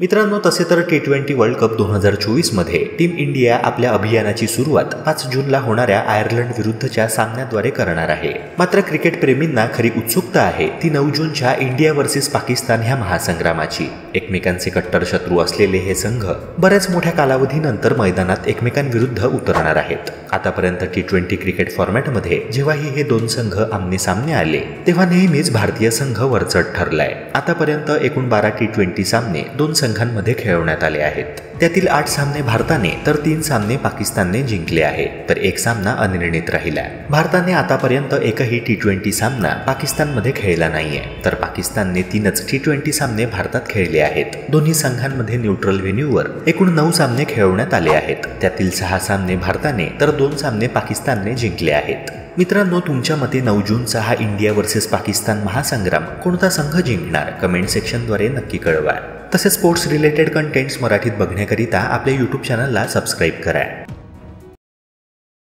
मित्रांनो, तसे तर T20 वर्ल्ड कप 2024 मध्ये टीम इंडिया आपल्या अभियानाची सुरुवात 5 जूनला होणाऱ्या आयर्लंड विरुद्धच्या सामन्याद्वारे करणार आहे. मात्र क्रिकेट प्रेमींना खरी उत्सुकता आहे ती 9 जूनच्या इंडिया वर्सेस पाकिस्तान ह्या महासंग्रामाची. एकमेकांचे कट्टर शत्रू असलेले हे संघ बऱ्याच मोठ्या कालावधीनंतर मैदानात एकमेकांविरुद्ध उतरणार आहेत. आतापर्यंत T20 क्रिकेट फॉर्मॅटमध्ये जेव्हाही हे दोन संघ आमने सामने आले तेव्हा नेहमीच भारतीय संघ वरचढ ठरलाय. आतापर्यंत एकूण 12 T20 सामने दोन संघांमध्ये खेळवण्यात आले आहेत. त्यातील 8 सामने भारताने तर 3 सामने पाकिस्तानने जिंकले आहेत, तर एक सामना अनिर्णित राहिला. भारताने आतापर्यंत एकही T20 सामना पाकिस्तानमध्ये खेळला नाहीये, तर पाकिस्तानने 3च T20 सामने भारतात खेळले आहेत. दोन्ही संघांमध्ये न्यूट्रल व्हेन्यूवर एकूण 9 सामने खेळवण्यात आले आहेत. त्यातील 6 सामने भारताने तर 2 सामने पाकिस्तानने जिंकले आहेत. मित्रांनो, तुमच्या मते 9 जूनचा हा इंडिया वर्सेस पाकिस्तान महासंग्राम कोणता संघ जिंकणार? कमेंट सेक्शनद्वारे नक्की कळवा. तसेच स्पोर्ट्स रिलेटेड कंटेंट्स मराठीत बघण्याकरिता आपल्या यूट्यूब चॅनलला सबस्क्राईब करा.